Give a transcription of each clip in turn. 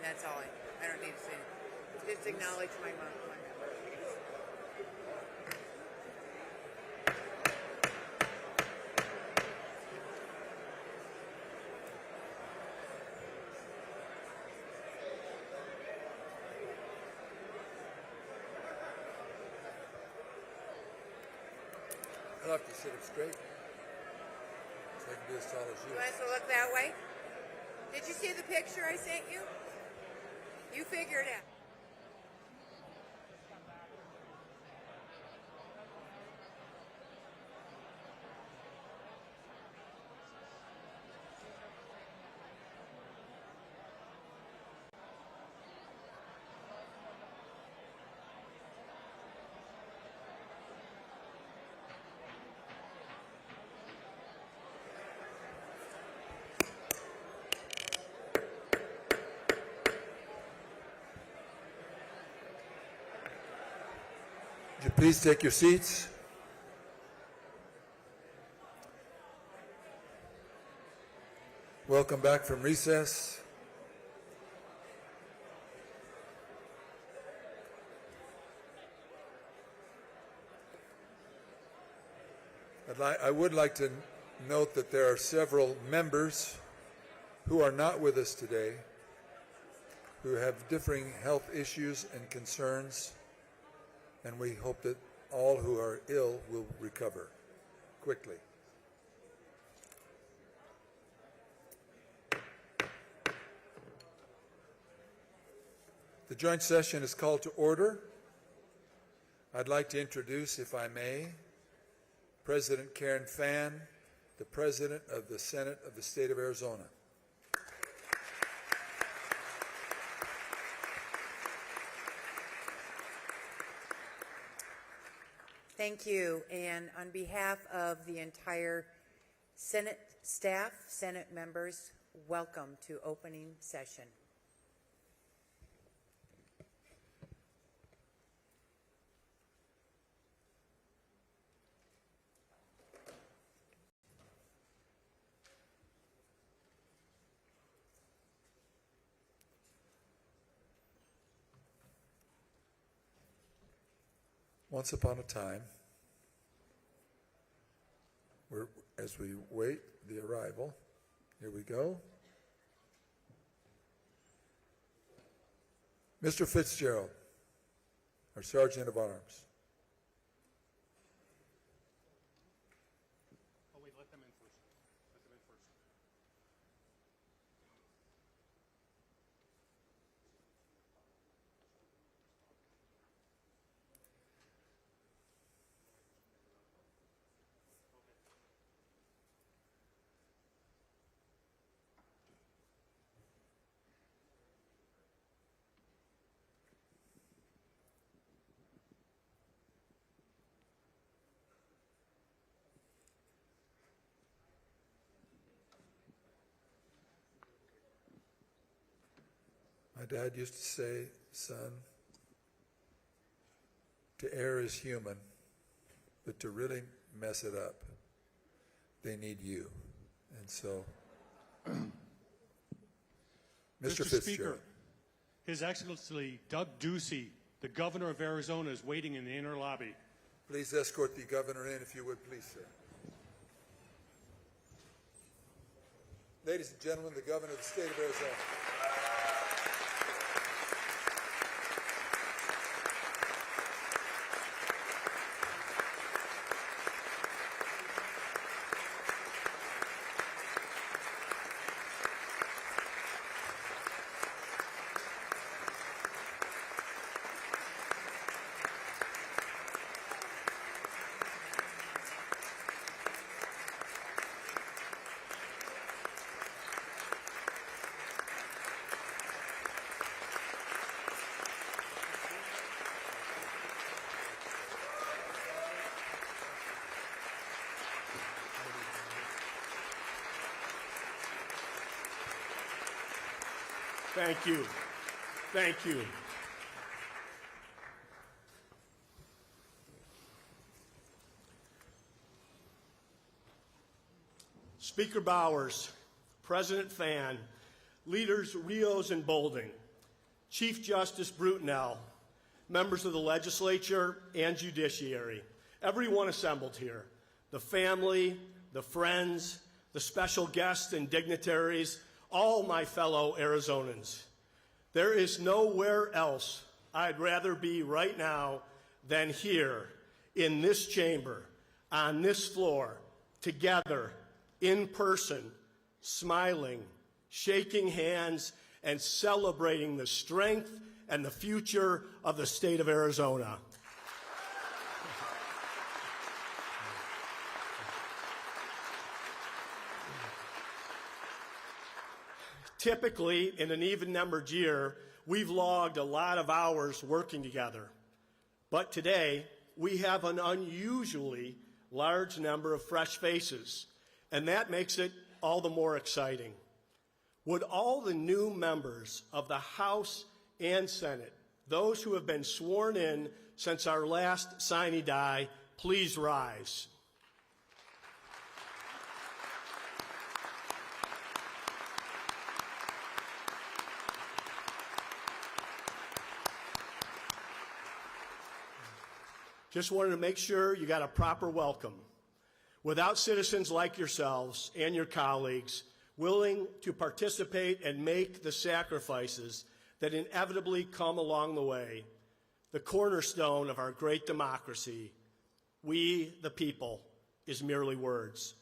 That's all. I don't need to say it. Just acknowledge my mom. I'll have to sit up straight so I can be as tall as you. You want us to look that way? Did you see the picture I sent you? You figure it out. Would you please take your seats? Welcome back from recess. I would like to note that there are several members who are not with us today who have differing health issues and concerns, and we hope that all who are ill will recover quickly. The joint session is called to order. I'd like to introduce, if I may, President Karen Fann, the President of the Senate of the State of Arizona. Thank you. And on behalf of the entire Senate staff, Senate members, welcome to opening session. Once upon a time, as we wait the arrival, here we go. Mr. Fitzgerald, our Sergeant of Arms. Oh, wait, let them in first. Let them in first. My dad used to say, son, to err is human, but to really mess it up, they need you. And so, Mr. Fitzgerald. Speaker, His Excellency Doug Ducey, the Governor of Arizona, is waiting in the inner lobby. Please escort the governor in, if you would, please, sir. Ladies and gentlemen, the Governor of the State of Arizona. Thank you. Thank you. Speaker Bowers, President Fann, leaders Rios and Bolding, Chief Justice Brutinel, members of the Legislature and Judiciary, everyone assembled here, the family, the friends, the special guests and dignitaries, all my fellow Arizonans. There is nowhere else I'd rather be right now than here in this chamber, on this floor, together, in person, smiling, shaking hands, and celebrating the strength and the future of the state of Arizona. Typically, in an even-numbered year, we've logged a lot of hours working together. But today, we have an unusually large number of fresh faces, and that makes it all the more exciting. Would all the new members of the House and Senate, those who have been sworn in since our last sine die, please rise? Just wanted to make sure you got a proper welcome. Without citizens like yourselves and your colleagues willing to participate and make the sacrifices that inevitably come along the way, the cornerstone of our great democracy, we the people, is merely words.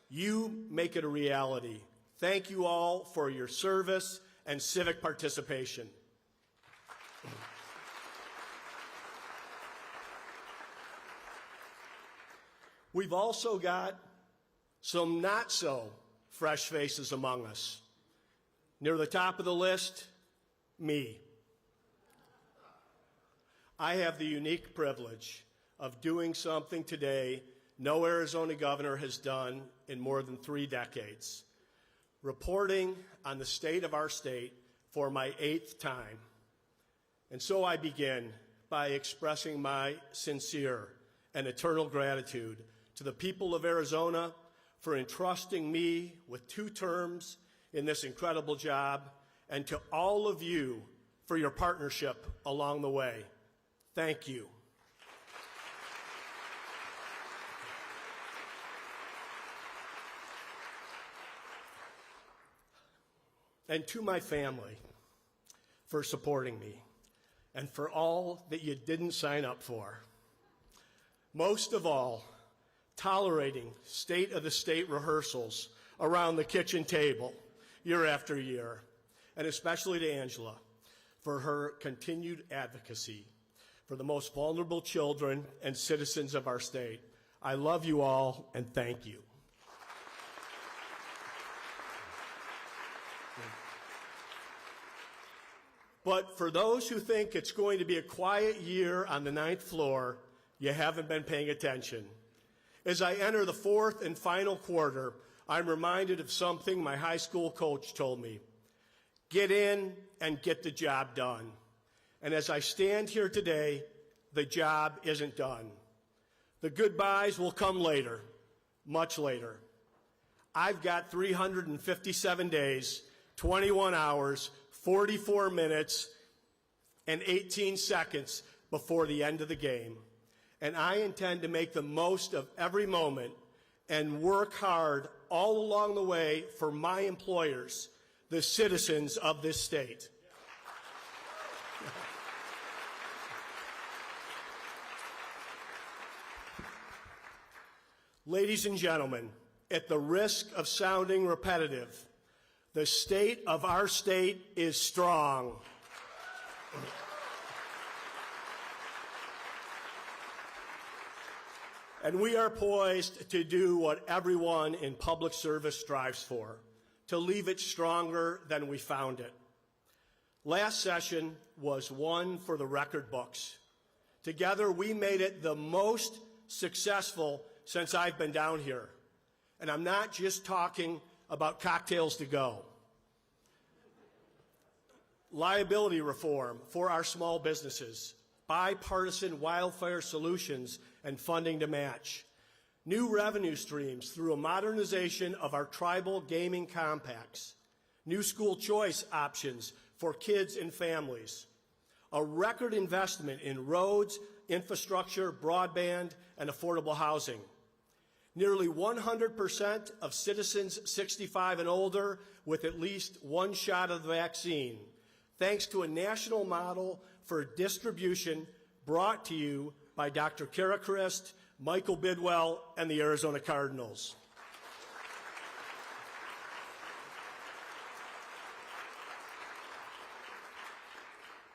You make it a reality. Thank you all for your service and civic participation. We've also got some not so fresh faces among us. Near the top of the list, me. I have the unique privilege of doing something today no Arizona governor has done in more than 3 decades, reporting on the state of our state for my 8th time. And so I begin by expressing my sincere and eternal gratitude to the people of Arizona for entrusting me with 2 terms in this incredible job, and to all of you for your partnership along the way. Thank you. And to my family for supporting me, and for all that you didn't sign up for. Most of all, tolerating state-of-the-state rehearsals around the kitchen table year after year, and especially to Angela for her continued advocacy for the most vulnerable children and citizens of our state. I love you all, and thank you. But for those who think it's going to be a quiet year on the 9th floor, you haven't been paying attention. As I enter the 4th and final quarter, I'm reminded of something my high school coach told me. Get in and get the job done. And as I stand here today, the job isn't done. The goodbyes will come later, much later. I've got 357 days, 21 hours, 44 minutes, and 18 seconds before the end of the game. And I intend to make the most of every moment and work hard all along the way for my employers, the citizens of this state. Ladies and gentlemen, at the risk of sounding repetitive, the state of our state is strong. And we are poised to do what everyone in public service strives for, to leave it stronger than we found it. Last session was one for the record books. Together, we made it the most successful since I've been down here. And I'm not just talking about cocktails to go. Liability reform for our small businesses, bipartisan wildfire solutions and funding to match, new revenue streams through a modernization of our tribal gaming compacts, new school choice options for for kids and families, a record investment in roads, infrastructure, broadband, and affordable housing. Nearly 100% of citizens 65 and older with at least one shot of the vaccine, thanks to a national model for distribution brought to you by Dr. Kara Christ, Michael Bidwell, and the Arizona Cardinals.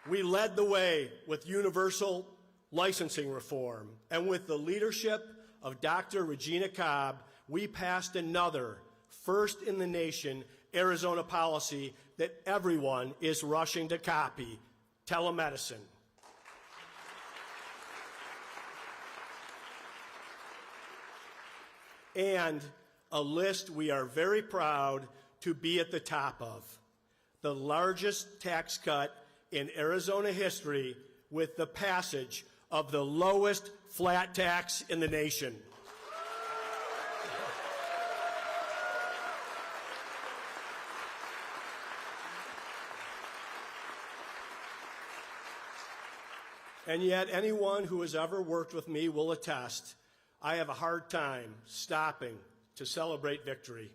We led the way with universal licensing reform, and with the leadership of Dr. Regina Cobb, we passed another first-in-the-nation Arizona policy that everyone is rushing to copy: telemedicine. And a list we are very proud to be at the top of: the largest tax cut in Arizona history, with the passage of the lowest flat tax in the nation. And yet, anyone who has ever worked with me will attest, I have a hard time stopping to celebrate victory.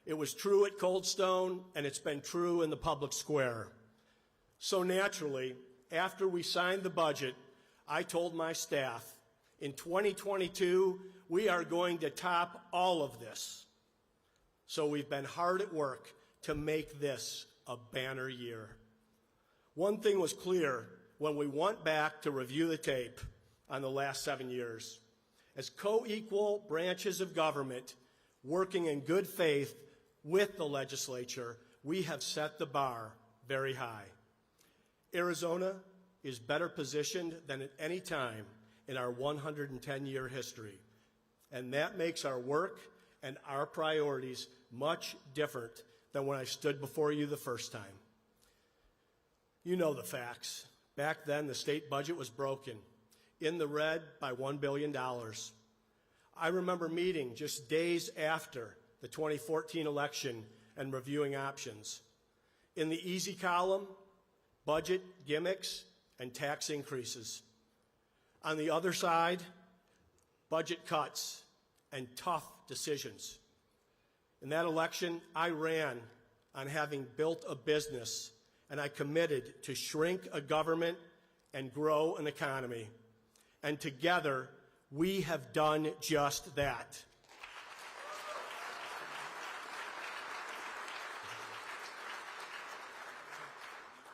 It was true at Cold Stone, and it's been true in the public square. So naturally, after we signed the budget, I told my staff, in 2022, we are going to top all of this. So we've been hard at work to make this a banner year. One thing was clear when we went back to review the tape on the last 7 years. As co-equal branches of government working in good faith with the legislature, we have set the bar very high. Arizona is better positioned than at any time in our 110-year history, and that makes our work and our priorities much different than when I stood before you the first time. You know the facts. Back then, the state budget was broken, in the red by $1 billion. I remember meeting just days after the 2014 election and reviewing options. In the easy column, budget gimmicks and tax increases. On the other side, budget cuts and tough decisions. In that election, I ran on having built a business, and I committed to shrink a government and grow an economy. And together, we have done just that.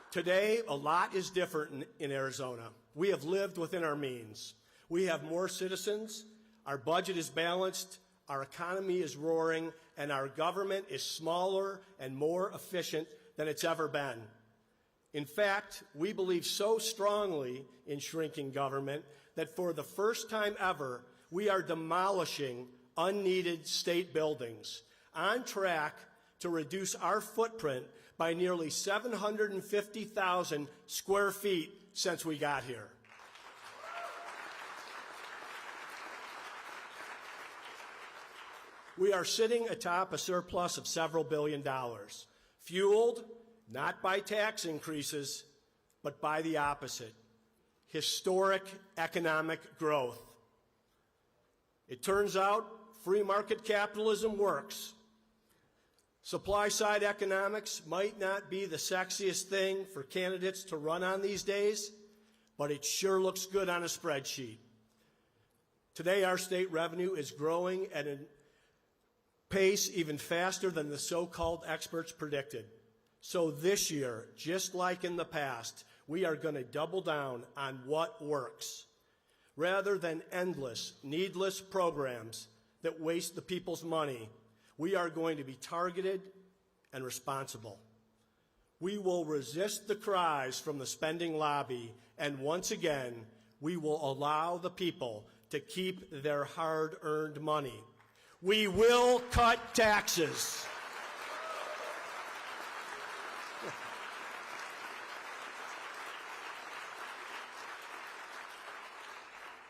Today, a lot is different in Arizona. We have lived within our means. We have more citizens, our budget is balanced, our economy is roaring, and our government is smaller and more efficient than it's ever been. In fact, we believe so strongly in shrinking government that for the first time ever, we are demolishing unneeded state buildings, on track to reduce our footprint by nearly 750,000 square feet since we got here. We are sitting atop a surplus of several $billions, fueled not by tax increases, but by the opposite: historic economic growth. It turns out free market capitalism works. Supply-side economics might not be the sexiest thing for candidates to run on these days, but it sure looks good on a spreadsheet. Today, our state revenue is growing at a pace even faster than the so-called experts predicted. So this year, just like in the past, we are going to double down on what works. Rather than endless, needless programs that waste the people's money, we are going to be targeted and responsible. We will resist the cries from the spending lobby, and once again, we will allow the people to keep their hard-earned money. We will cut taxes.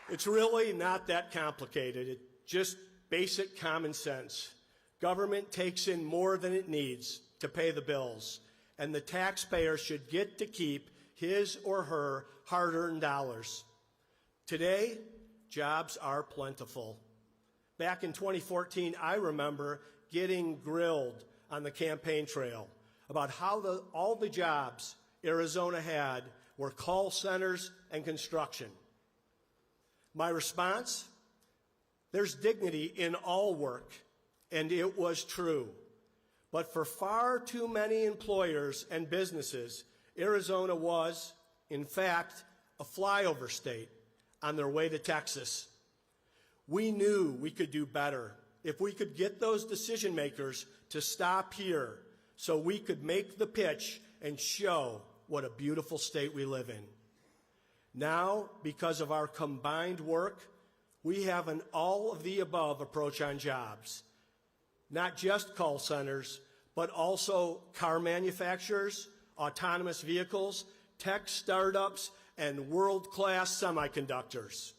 It's really not that complicated. It's just basic common sense. Government takes in more than it needs to pay the bills, and the taxpayer should get to keep his or her hard-earned dollars. Today, jobs are plentiful. Back in 2014, I remember getting grilled on the campaign trail about how all the jobs Arizona had were call centers and construction. My response? There's dignity in all work, and it was true. But for far too many employers and businesses, Arizona was, in fact, a flyover state on their way to Texas. We knew we could do better if we could get those decision makers to stop here so we could make the pitch and show what a beautiful state we live in. Now, because of our combined work, we have an all-of-the-above approach on jobs. Not just call centers, but also car manufacturers, autonomous vehicles, tech startups, and world-class semiconductors.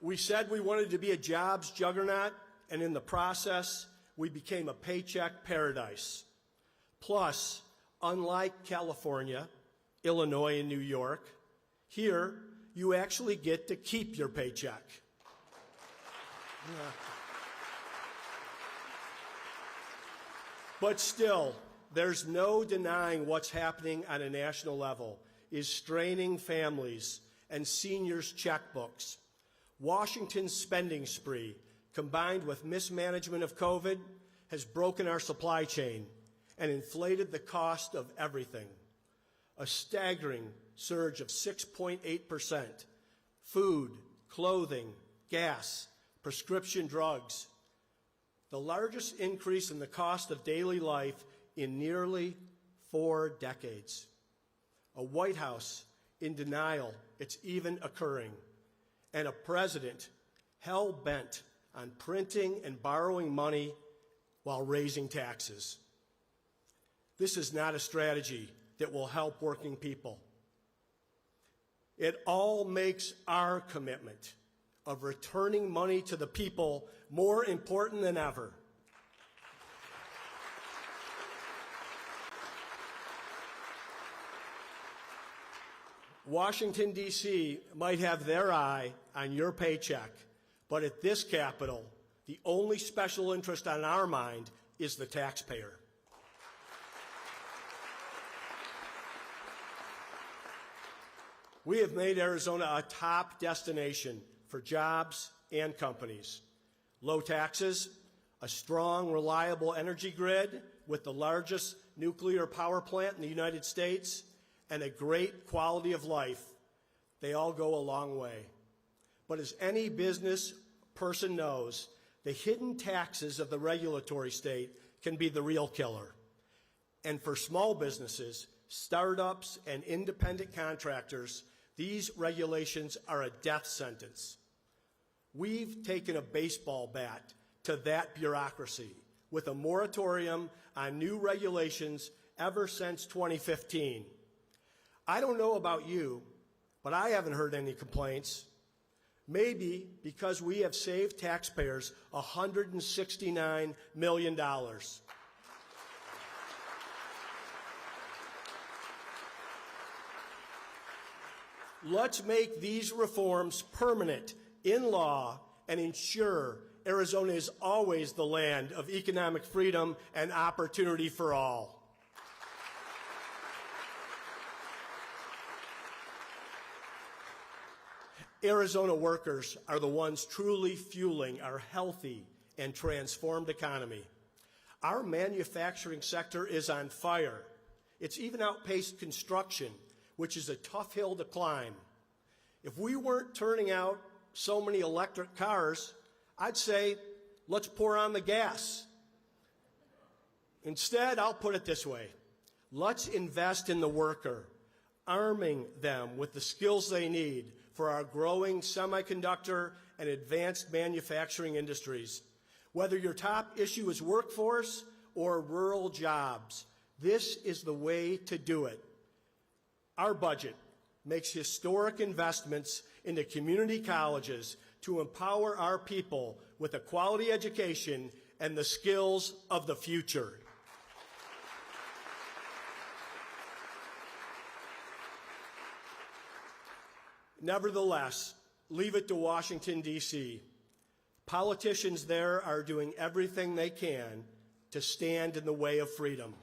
We said we wanted to be a jobs juggernaut, and in the process, we became a paycheck paradise. Plus, unlike California, Illinois, and New York, here you actually get to keep your paycheck. But still, there's no denying what's happening on a national level is straining families and seniors' checkbooks. Washington's spending spree, combined with mismanagement of COVID, has broken our supply chain and inflated the cost of everything. A staggering surge of 6.8%. Food, clothing, gas, prescription drugs. The largest increase in the cost of daily life in nearly 4 decades. A White House in denial it's even occurring. And a president hell-bent on printing and borrowing money while raising taxes. This is not a strategy that will help working people. It all makes our commitment of returning money to the people more important than ever. Washington, D.C. might have their eye on your paycheck, but at this Capitol, the only special interest on our mind is the taxpayer. We have made Arizona a top destination for jobs and companies. Low taxes, a strong, reliable energy grid with the largest nuclear power plant in the United States, and a great quality of life. They all go a long way. But as any business person knows, the hidden taxes of the regulatory state can be the real killer. And for small businesses, startups, and independent contractors, these regulations are a death sentence. We've taken a baseball bat to that bureaucracy with a moratorium on new regulations ever since 2015. I don't know about you, but I haven't heard any complaints. Maybe because we have saved taxpayers $169 million. Let's make these reforms permanent in law and ensure Arizona is always the land of economic freedom and opportunity for all. Arizona workers are the ones truly fueling our healthy and transformed economy. Our manufacturing sector is on fire. It's even outpaced construction, which is a tough hill to climb. If we weren't turning out so many electric cars, I'd say, let's pour on the gas. Instead, I'll put it this way. Let's invest in the worker, arming them with the skills they need for our growing semiconductor and advanced manufacturing industries. Whether your top issue is workforce or rural jobs, this is the way to do it. Our budget makes historic investments into community colleges to empower our people with a quality education and the skills of the future. Nevertheless, leave it to Washington, D.C. Politicians there are doing everything they can to stand in the way of freedom.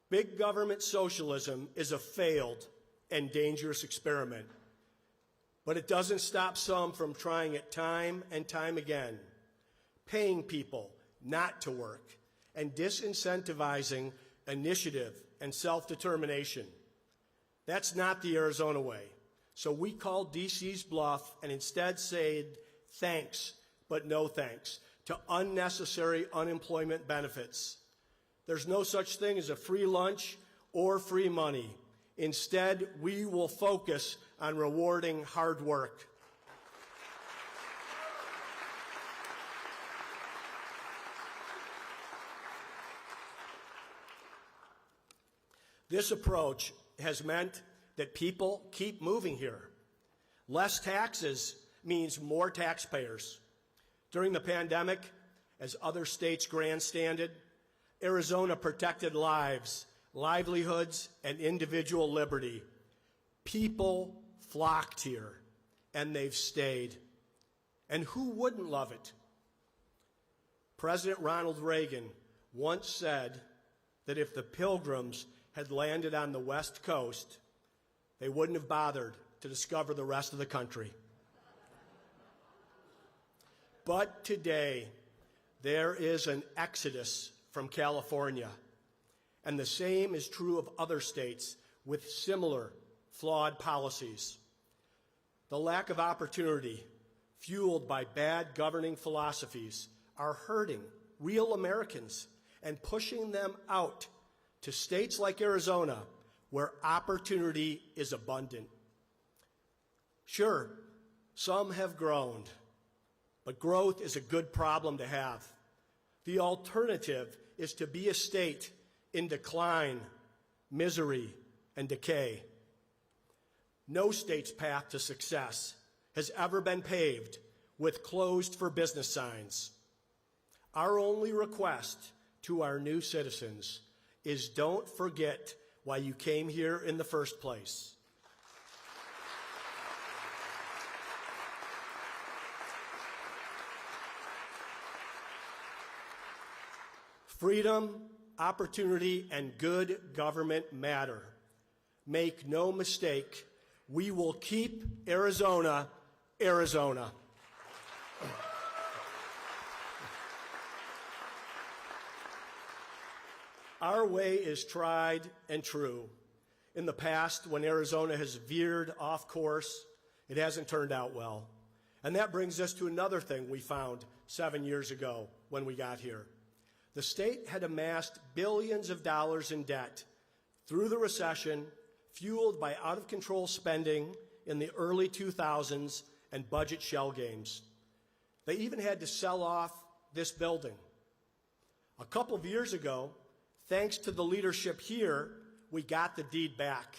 Big government socialism is a failed and dangerous experiment, but it doesn't stop some from trying it time and time again, paying people not to work and disincentivizing initiative and self-determination. That's not the Arizona way. So we called DC's bluff and instead said thanks, but no thanks, to unnecessary unemployment benefits. There's no such thing as a free lunch or free money. Instead, we will focus on rewarding hard work. This approach has meant that people keep moving here. Less taxes means more taxpayers. During the pandemic, as other states grandstanded, Arizona protected lives, livelihoods, and individual liberty. People flocked here, and they've stayed. And who wouldn't love it? President Ronald Reagan once said that if the Pilgrims had landed on the West Coast, they wouldn't have bothered to discover the rest of the country. But today, there is an exodus from California, and the same is true of other states with similar flawed policies. The lack of opportunity, fueled by bad governing philosophies, are hurting real Americans and pushing them out to states like Arizona, where opportunity is abundant. Sure, some have groaned, but growth is a good problem to have. The alternative is to be a state in decline, misery, and decay. No state's path to success has ever been paved with closed for business signs. Our only request to our new citizens is don't forget why you came here in the first place. Freedom, opportunity, and good government matter. Make no mistake, we will keep Arizona, Arizona. Our way is tried and true. In the past, when Arizona has veered off course, it hasn't turned out well. And that brings us to another thing we found 7 years ago when we got here. The state had amassed billions of dollars in debt through the recession, fueled by out-of-control spending in the early 2000s and budget shell games. They even had to sell off this building. A couple of years ago, thanks to the leadership here, we got the deed back.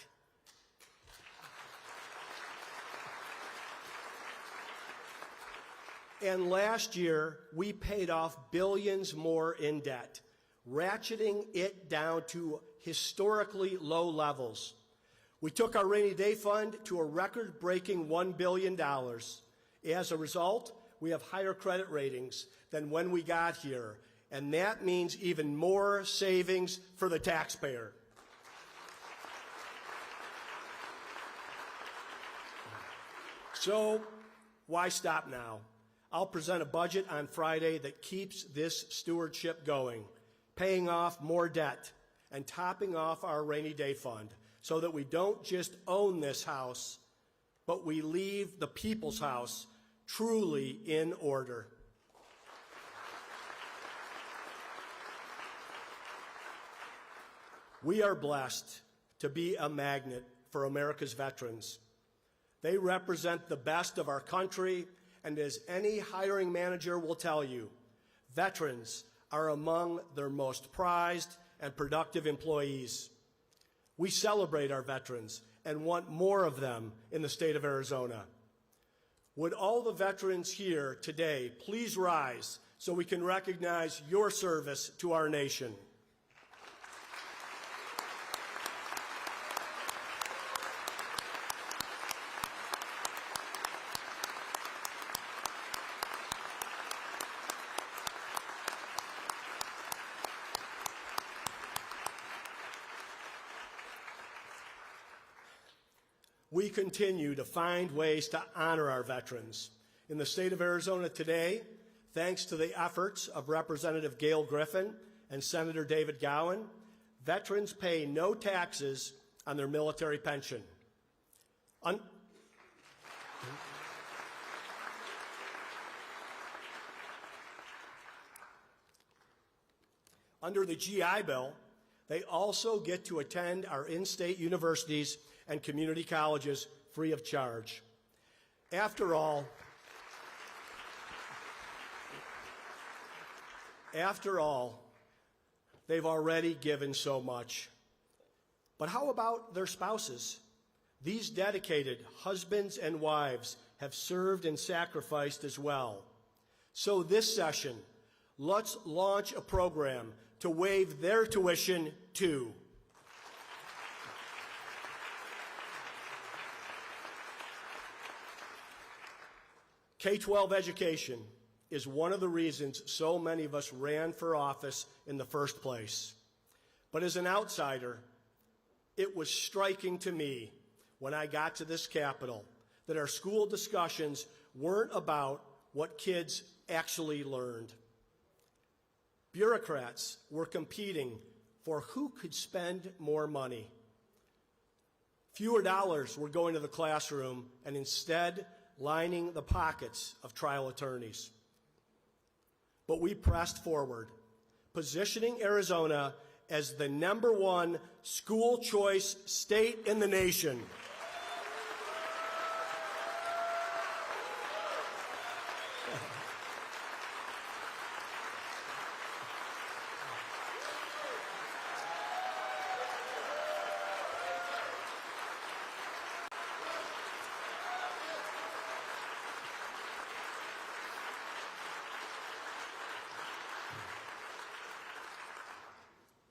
And last year, we paid off billions more in debt, ratcheting it down to historically low levels. We took our rainy day fund to a record-breaking $1 billion. As a result, we have higher credit ratings than when we got here, and that means even more savings for the taxpayer. So, why stop now? I'll present a budget on Friday that keeps this stewardship going, paying off more debt and topping off our rainy day fund so that we don't just own this house, but we leave the people's house truly in order. We are blessed to be a magnet for America's veterans. They represent the best of our country, and as any hiring manager will tell you, veterans are among their most prized and productive employees. We celebrate our veterans and want more of them in the state of Arizona. Would all the veterans here today please rise so we can recognize your service to our nation? We continue to find ways to honor our veterans. In the state of Arizona today, thanks to the efforts of Representative Gail Griffin and Senator David Gowan, veterans pay no taxes on their military pension. Under the GI Bill, they also get to attend our in-state universities and community colleges free of charge. After all, they've already given so much. But how about their spouses? These dedicated husbands and wives have served and sacrificed as well. So this session, let's launch a program to waive their tuition too. K-12 education is one of the reasons so many of us ran for office in the first place. But as an outsider, it was striking to me when I got to this Capitol that our school discussions weren't about what kids actually learned. Bureaucrats were competing for who could spend more money. Fewer dollars were going to the classroom and instead lining the pockets of trial attorneys. But we pressed forward, positioning Arizona as the #1 school choice state in the nation.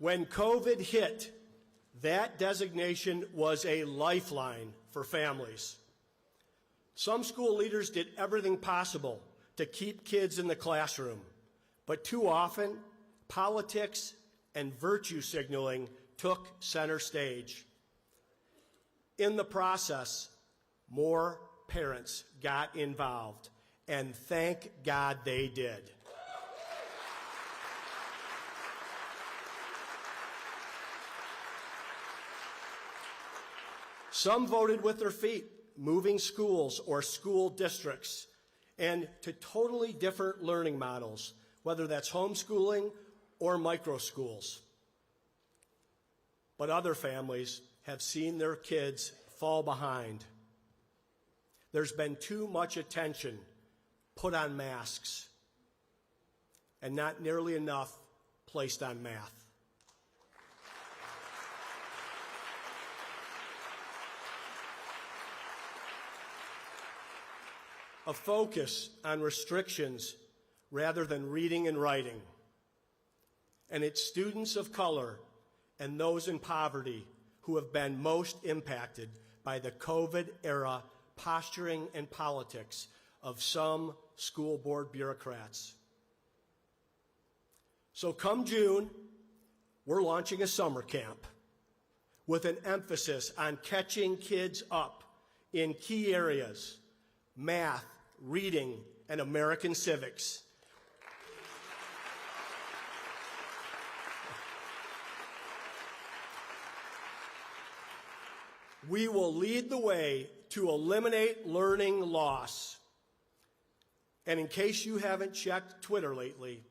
When COVID hit, that designation was a lifeline for families. Some school leaders did everything possible to keep kids in the classroom, but too often, politics and virtue signaling took center stage. In the process, more parents got involved, and thank God they did. Some voted with their feet, moving schools or school districts, and to totally different learning models, whether that's homeschooling or micro schools. But other families have seen their kids fall behind. There's been too much attention put on masks and not nearly enough placed on math. A focus on restrictions rather than reading and writing. And it's students of color and those in poverty who have been most impacted by the COVID-era posturing and politics of some school board bureaucrats. So come June, we're launching a summer camp with an emphasis on catching kids up in key areas: math, reading, and American civics. We will lead the way to eliminate learning loss. And in case you haven't checked Twitter lately,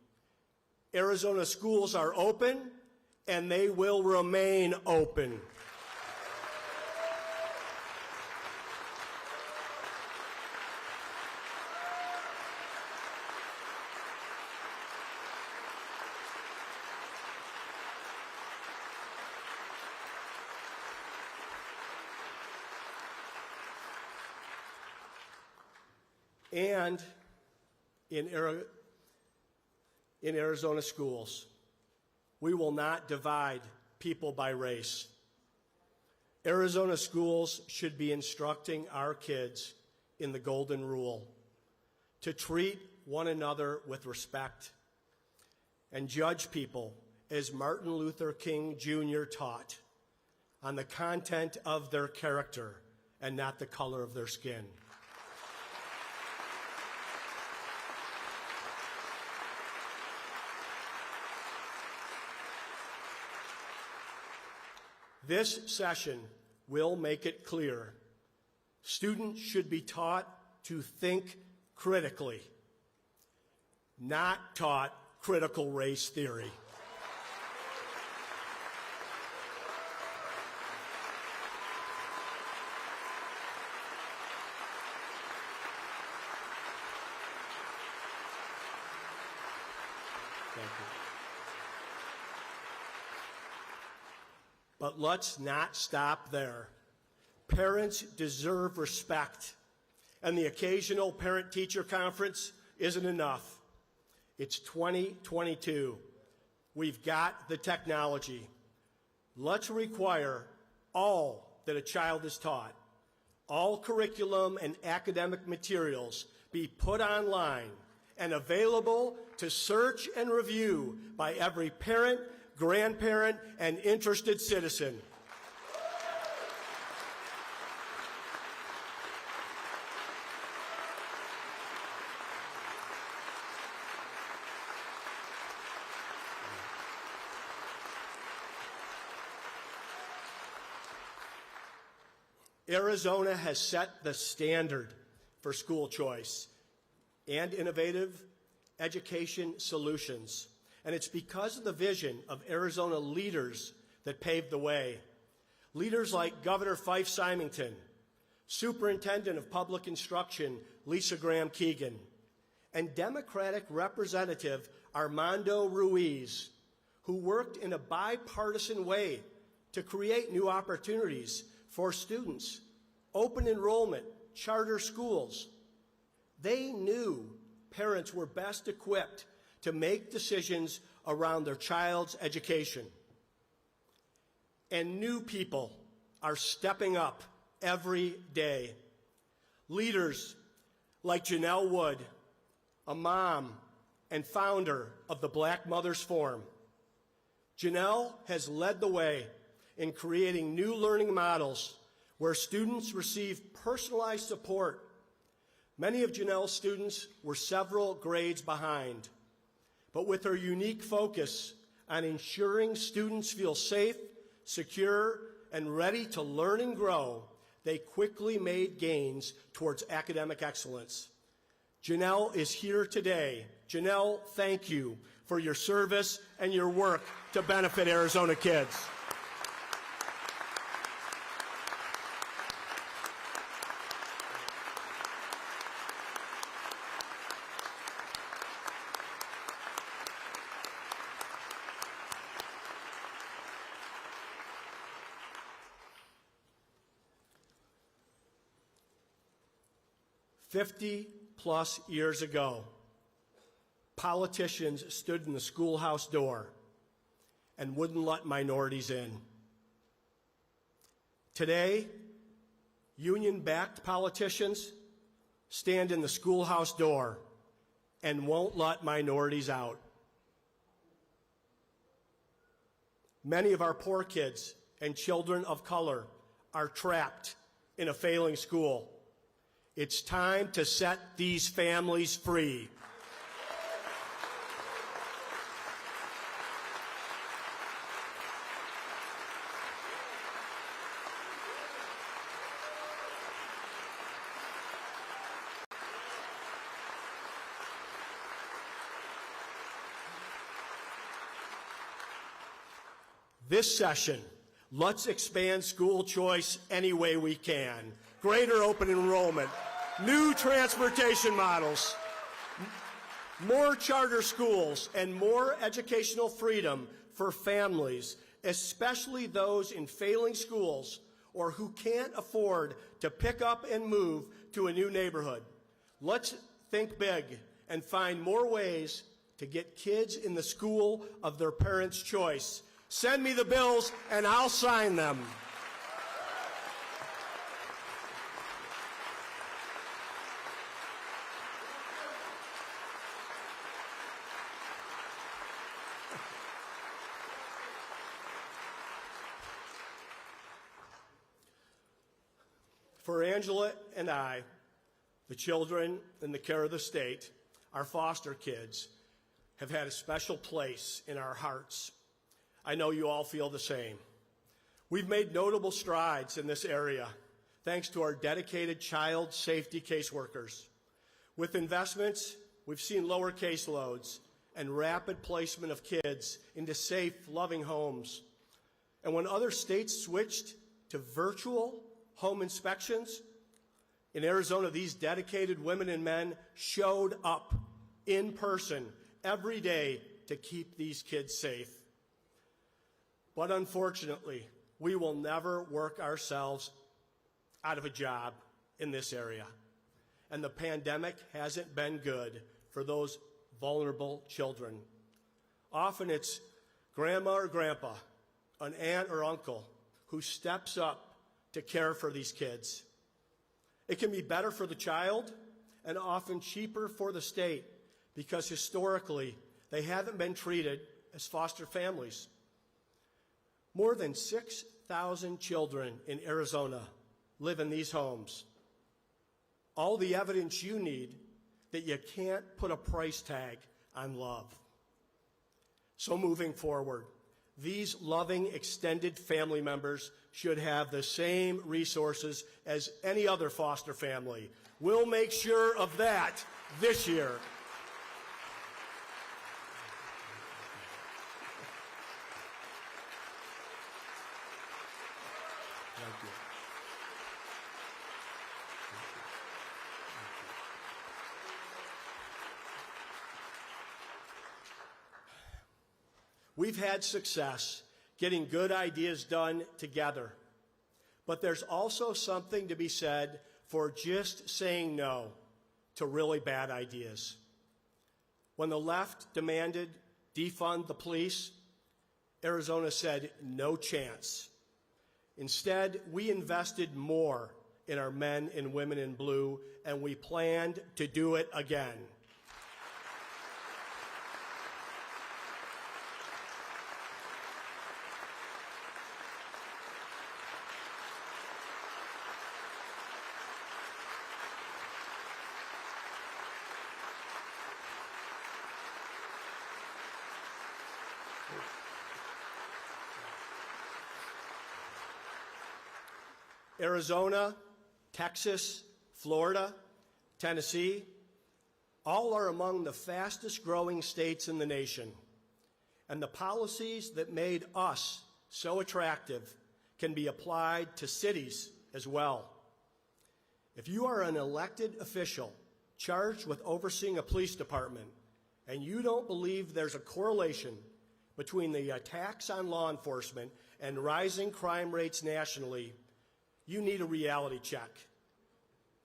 Arizona schools are open and they will remain open. and in Arizona schools. We will not divide people by race. Arizona schools should be instructing our kids in the golden rule, to treat one another with respect and judge people as Martin Luther King Jr. taught, on the content of their character and not the color of their skin. This session will make it clear students should be taught to think critically, not taught critical race theory. Thank you. But let's not stop there. Parents deserve respect, and the occasional parent-teacher conference isn't enough. It's 2022. We've got the technology. Let's require all that a child is taught, all curriculum and academic materials be put online and available to search and review by every parent, grandparent, and interested citizen. Arizona has set the standard for school choice and innovative education solutions. And it's because of the vision of Arizona leaders that paved the way. Leaders like Governor Fife Symington, Superintendent of Public Instruction Lisa Graham Keegan, and Democratic Representative Armando Ruiz, who worked in a bipartisan way to create new opportunities for students, open enrollment, charter schools. They knew parents were best equipped to make decisions around their child's education. And new people are stepping up every day. Leaders like Janelle Wood, a mom and founder of the Black Mothers Forum. Janelle has led the way in creating new learning models where students receive personalized support. Many of Janelle's students were several grades behind, but with her unique focus on ensuring students feel safe, secure, and ready to learn and grow, they quickly made gains towards academic excellence. Janelle is here today. Janelle, thank you for your service and your work to benefit Arizona kids. +50 years ago, politicians stood in the schoolhouse door and wouldn't let minorities in. Today, union-backed politicians stand in the schoolhouse door and won't let minorities out. Many of our poor kids and children of color are trapped in a failing school. It's time to set these families free. This session, let's expand school choice any way we can. Greater open enrollment, new transportation models, more charter schools, and more educational freedom for families, especially those in failing schools or who can't afford to pick up and move to a new neighborhood. Let's think big and find more ways to get kids in the school of their parents' choice. Send me the bills and I'll sign them. For Angela and I, the children in the care of the state, our foster kids, have had a special place in our hearts. I know you all feel the same. We've made notable strides in this area thanks to our dedicated child safety caseworkers. With investments, we've seen lower caseloads and rapid placement of kids into safe, loving homes. And when other states switched to virtual home inspections, in Arizona, these dedicated women and men showed up in person every day to keep these kids safe. But unfortunately, we will never work ourselves out of a job in this area. And the pandemic hasn't been good for those vulnerable children. Often it's grandma or grandpa, an aunt or uncle who steps up to care for these kids. It can be better for the child and often cheaper for the state because historically they haven't been treated as foster families. More than 6,000 children in Arizona live in these homes. All the evidence you need that you can't put a price tag on love. So moving forward, these loving extended family members should have the same resources as any other foster family. We'll make sure of that this year. Thank you. We've had success getting good ideas done together, but there's also something to be said for just saying no to really bad ideas. When the left demanded defund the police, Arizona said no chance. Instead, we invested more in our men and women in blue, and we planned to do it again. Arizona, Texas, Florida, Tennessee, all are among the fastest growing states in the nation. And the policies that made us so attractive can be applied to cities as well. If you are an elected official charged with overseeing a police department and you don't believe there's a correlation between the attacks on law enforcement and rising crime rates nationally, you need a reality check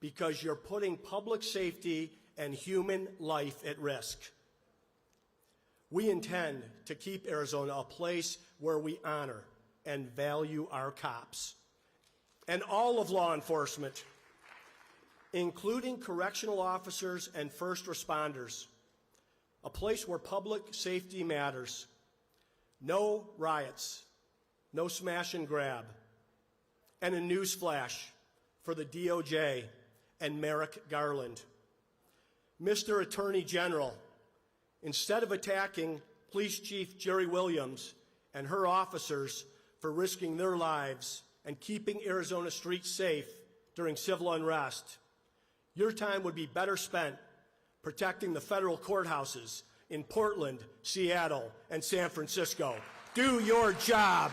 because you're putting public safety and human life at risk. We intend to keep Arizona a place where we honor and value our cops and all of law enforcement, including correctional officers and first responders, a place where public safety matters. No riots, no smash and grab. And a newsflash for the DOJ and Merrick Garland. Mr. Attorney General, instead of attacking Police Chief Jerry Williams and her officers for risking their lives and keeping Arizona streets safe during civil unrest, your time would be better spent protecting the federal courthouses in Portland, Seattle, and San Francisco. Do your job.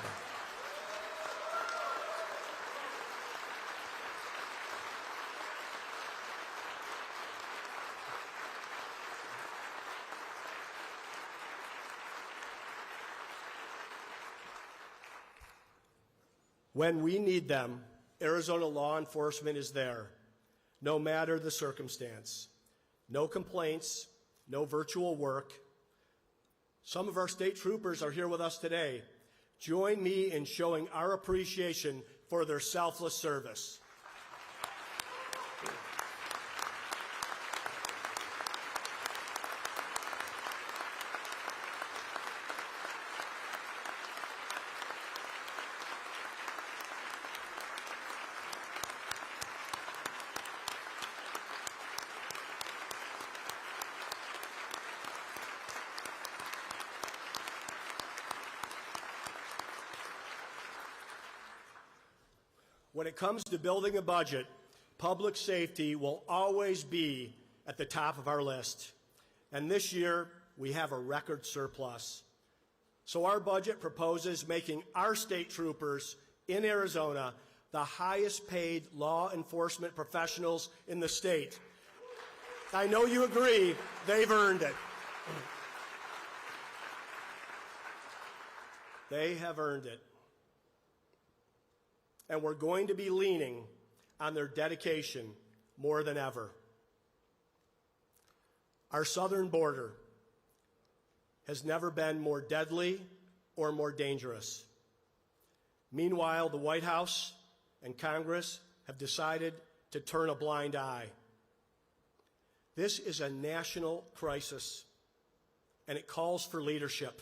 When we need them, Arizona law enforcement is there, no matter the circumstance. no complaints, no virtual work. Some of our state troopers are here with us today. Join me in showing our appreciation for their selfless service. When it comes to building a budget, public safety will always be at the top of our list. And this year, we have a record surplus. So our budget proposes making our state troopers in Arizona the highest paid law enforcement professionals in the state. I know you agree, they've earned it. They have earned it. And we're going to be leaning on their dedication more than ever. Our southern border has never been more deadly or more dangerous. Meanwhile, the White House and Congress have decided to turn a blind eye. This is a national crisis, and it calls for leadership.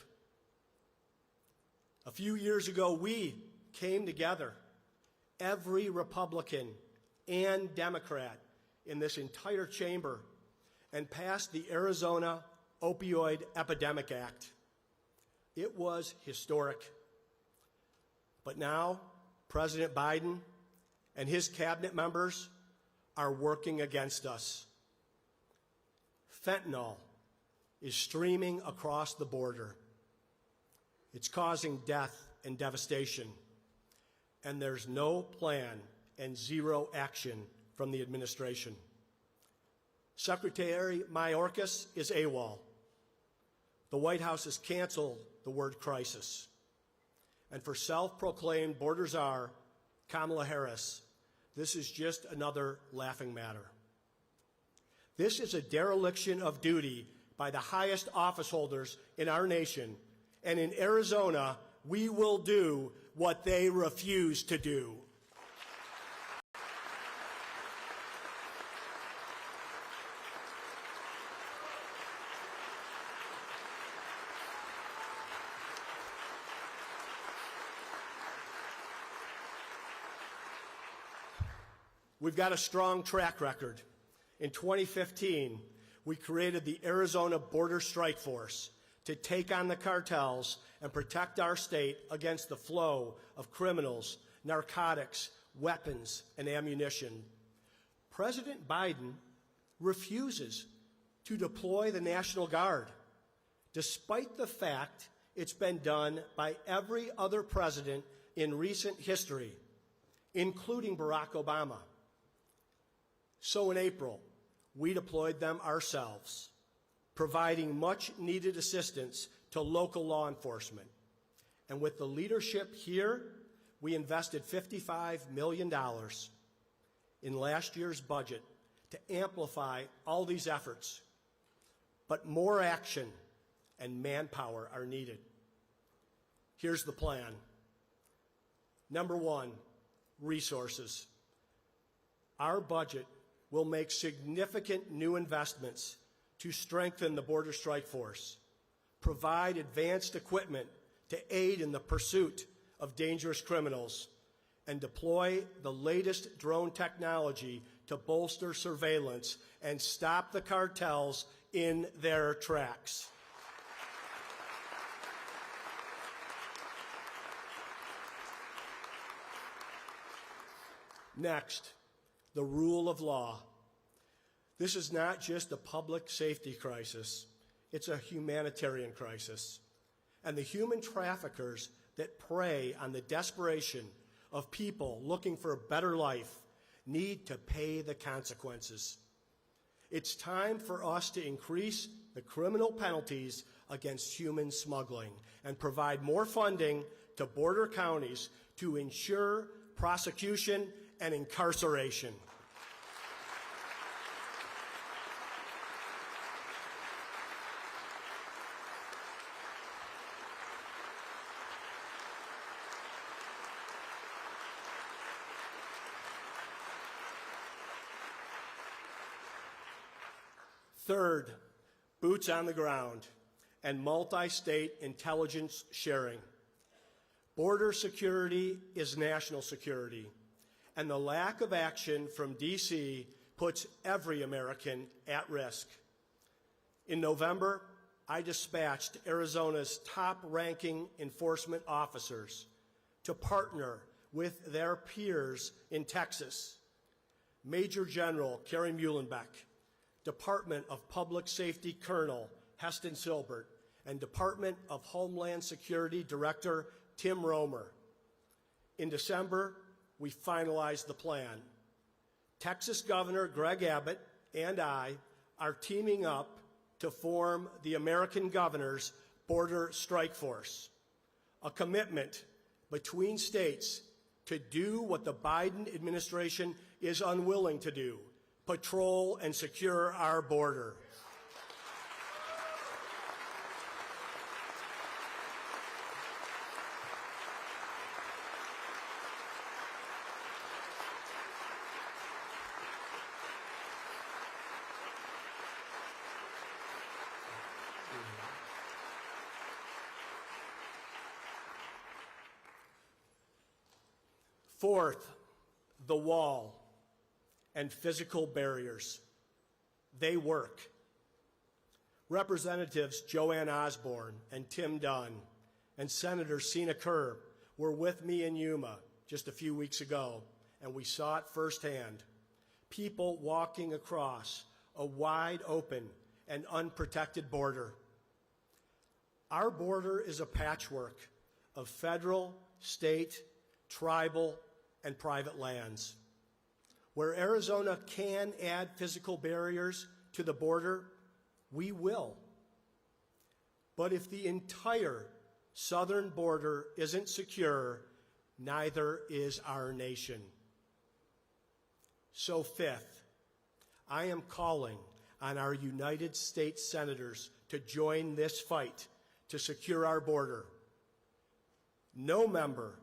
A few years ago, we came together, every Republican and Democrat in this entire chamber, and passed the Arizona Opioid Epidemic Act. It was historic. But now, President Biden and his cabinet members are working against us. Fentanyl is streaming across the border. It's causing death and devastation. And there's no plan and zero action from the administration. Secretary Mayorkas is AWOL. The White House has canceled the word crisis. And for self-proclaimed border czar Kamala Harris, this is just another laughing matter. This is a dereliction of duty by the highest office holders in our nation, and in Arizona, we will do what they refuse to do. We've got a strong track record. In 2015, we created the Arizona Border Strike Force to take on the cartels and protect our state against the flow of criminals, narcotics, weapons, and ammunition. President Biden refuses to deploy the National Guard, despite the fact it's been done by every other president in recent history, including Barack Obama. So in April, we deployed them ourselves, providing much-needed assistance to local law enforcement. And with the leadership here, we invested $55 million in last year's budget to amplify all these efforts. But more action and manpower are needed. Here's the plan. Number one, resources. Our budget will make significant new investments to strengthen the Border Strike Force, provide advanced equipment to aid in the pursuit of dangerous criminals, and deploy the latest drone technology to bolster surveillance and stop the cartels in their tracks. Next, the rule of law. This is not just a public safety crisis, it's a humanitarian crisis. And the human traffickers that prey on the desperation of people looking for a better life need to pay the consequences. It's time for us to increase the criminal penalties against human smuggling and provide more funding to border counties to ensure prosecution and incarceration. Third, boots on the ground and multi-state intelligence sharing. Border security is national security, and the lack of action from D.C. puts every American at risk. In November, I dispatched Arizona's top-ranking enforcement officers to partner with their peers in Texas. Major General Kerry Muhlenbeck, Department of Public Safety Colonel Heston Silbert, and Department of Homeland Security Director Tim Romer. In December, we finalized the plan. Texas Governor Greg Abbott and I are teaming up to form the American Governors Border Strike Force, a commitment between states to do what the Biden administration is unwilling to do: patrol and secure our border. Fourth, the wall and physical barriers. They work. Representatives Joanne Osborne and Tim Dunn and Senator Sina Kerr were with me in Yuma just a few weeks ago, and we saw it firsthand. People walking across a wide open and unprotected border. Our border is a patchwork of federal, state, tribal, and private lands. Where Arizona can add physical barriers to the border, we will. But if the entire southern border isn't secure, neither is our nation. So fifth, I am calling on our United States senators to join this fight to secure our border. No member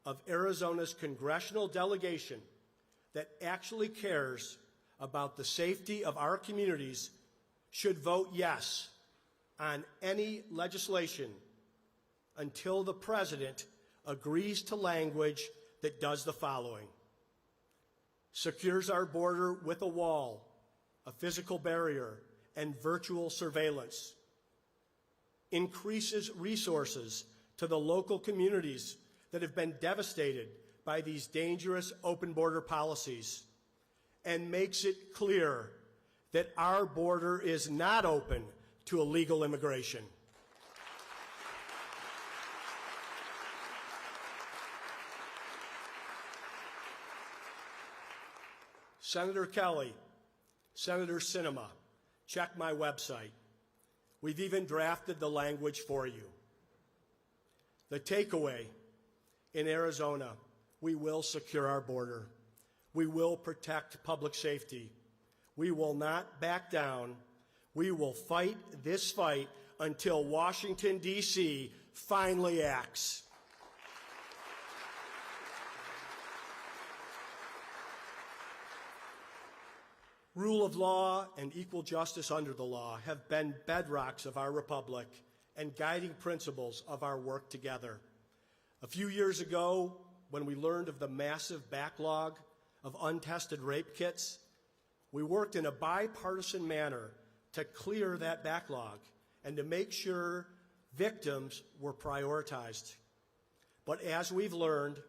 of Arizona's congressional delegation that actually cares about the safety of our communities should vote yes on any legislation until the president agrees to language that does the following: secures our border with a wall, a physical barrier, and virtual surveillance, increases resources to the local communities that have been devastated by these dangerous open border policies, and makes it clear that our border is not open to illegal immigration. Senator Kelly, Senator Sinema, check my website. We've even drafted the language for you. The takeaway: in Arizona, we will secure our border. We will protect public safety. We will not back down. We will fight this fight until Washington, D.C. finally acts. Rule of law and equal justice under the law have been bedrocks of our republic and guiding principles of our work together. A few years ago, when we learned of the massive backlog of untested rape kits, we worked in a bipartisan manner to clear that backlog and to make sure victims were prioritized. But as we've learned,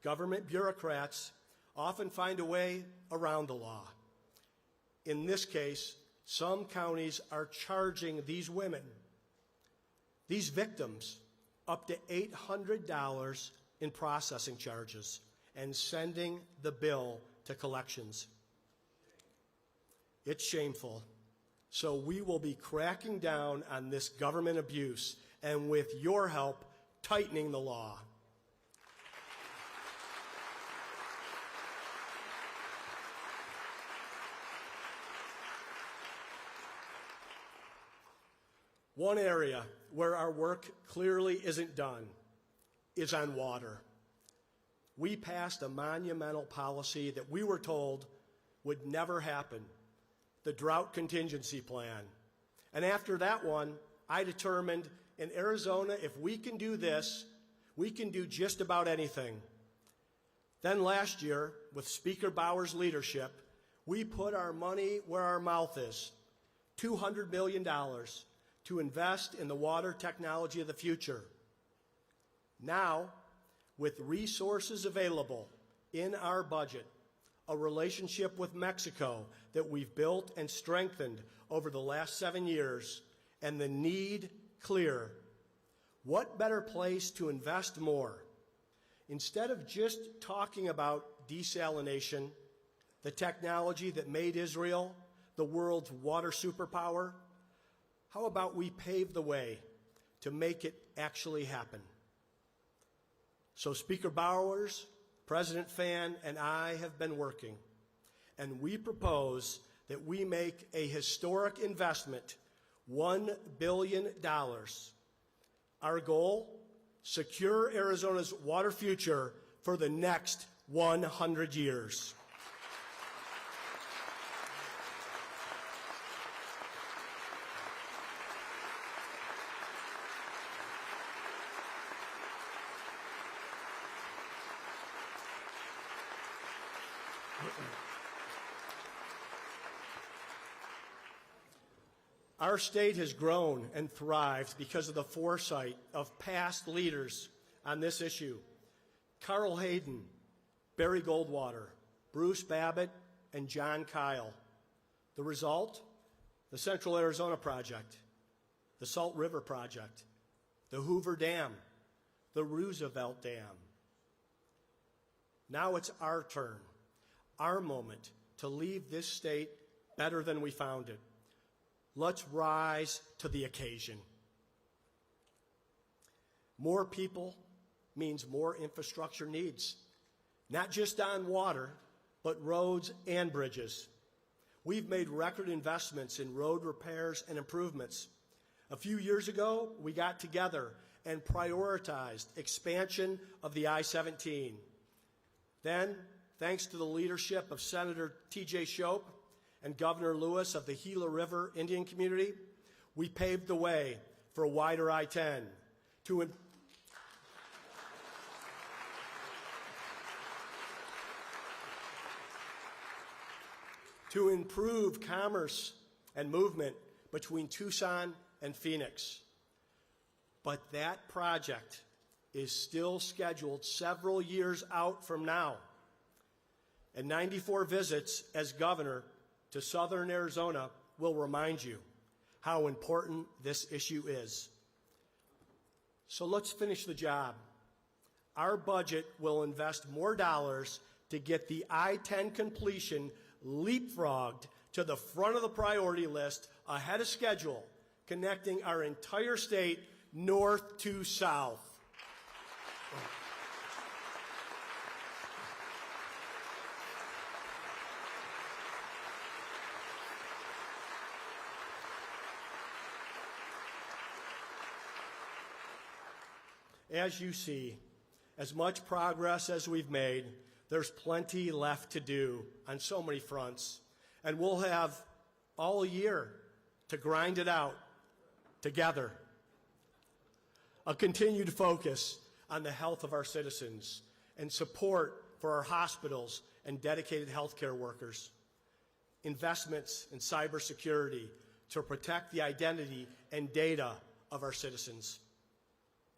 government bureaucrats often find a way around the law. In this case, some counties are charging these women, these victims, up to $800 in processing charges and sending the bill to collections. It's shameful. So we will be cracking down on this government abuse and, with your help, tightening the law. One area where our work clearly isn't done is on water. We passed a monumental policy that we were told would never happen, the drought contingency plan. And after that one, I determined in Arizona, if we can do this, we can do just about anything. Then last year, with Speaker Bauer's leadership, we put our money where our mouth is, $200 million to invest in the water technology of the future. Now, with resources available in our budget, a relationship with Mexico that we've built and strengthened over the last 7 years, and the need clear, what better place to invest more? Instead of just talking about desalination, the technology that made Israel the world's water superpower, how about we pave the way to make it actually happen? So Speaker Bowers, President Fan, and I have been working, and we propose that we make a historic investment, $1 billion. Our goal, secure Arizona's water future for the next 100 years. Our state has grown and thrived because of the foresight of past leaders on this issue. Carl Hayden, Barry Goldwater, Bruce Babbitt, and John Kyle. The result? The Central Arizona Project, the Salt River Project, the Hoover Dam, the Roosevelt Dam. Now it's our turn, our moment to leave this state better than we found it. Let's rise to the occasion. More people means more infrastructure needs, not just on water, but roads and bridges. We've made record investments in road repairs and improvements. A few years ago, we got together and prioritized expansion of the I-17. Then, thanks to the leadership of Senator T.J. Shope and Governor Lewis of the Gila River Indian community, we paved the way for a wider I-10 to improve commerce and movement between Tucson and Phoenix. But that project is still scheduled several years out from now. And 94 visits as governor to southern Arizona will remind you how important this issue is. So let's finish the job. Our budget will invest more dollars to get the I-10 completion leapfrogged to the front of the priority list ahead of schedule, connecting our entire state north to south. As you see, as much progress as we've made, there's plenty left to do on so many fronts, and we'll have all year to grind it out together. A continued focus on the health of our citizens and support for our hospitals and dedicated healthcare workers. Investments in cybersecurity to protect the identity and data of our citizens.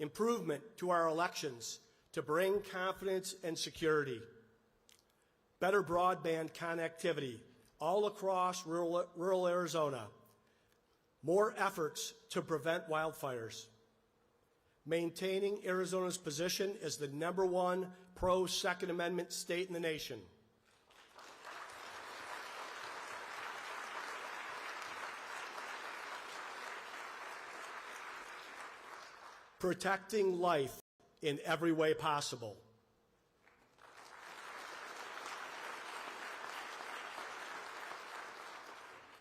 Improvement to our elections to bring confidence and security. Better broadband connectivity all across rural Arizona. More efforts to prevent wildfires. Maintaining Arizona's position as the #1 pro-Second Amendment state in the nation. Protecting life in every way possible.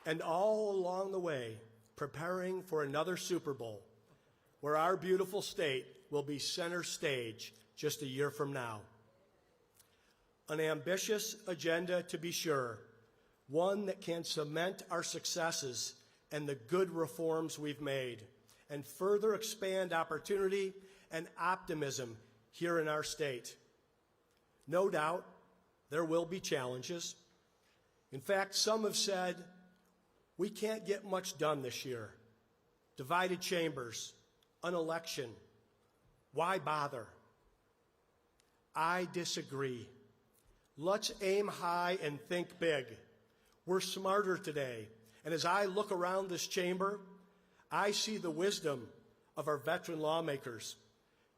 And all along the way, preparing for another Super Bowl, where our beautiful state will be center stage just a year from now. An ambitious agenda, to be sure, one that can cement our successes and the good reforms we've made, and further expand opportunity and optimism here in our state. No doubt, there will be challenges. In fact, some have said, we can't get much done this year. Divided chambers, an election. Why bother? I disagree. Let's aim high and think big. We're smarter today. And as I look around this chamber, I see the wisdom of our veteran lawmakers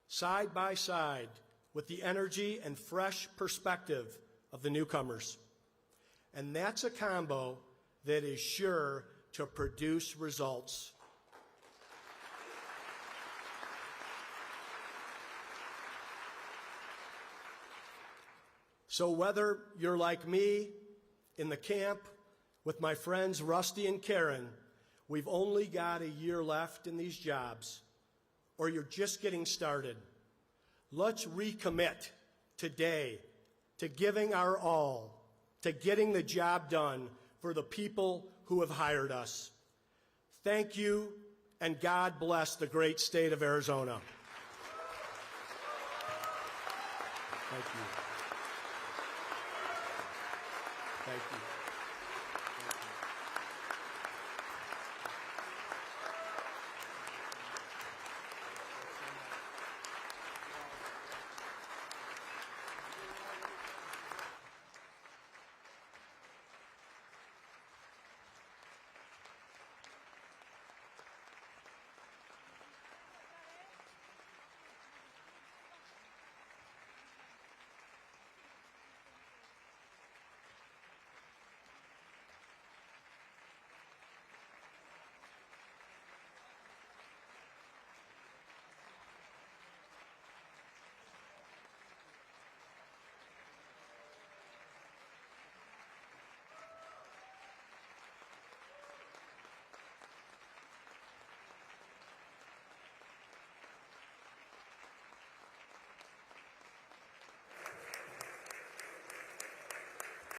side by side with the energy and fresh perspective of the newcomers. And that's a combo that is sure to produce results. So whether you're like me in the camp with my friends Rusty and Karen, we've only got a year left in these jobs, or you're just getting started, let's recommit today to giving our all, to getting the job done for the people who have hired us. Thank you, and God bless the great state of Arizona. Thank you. Thank you.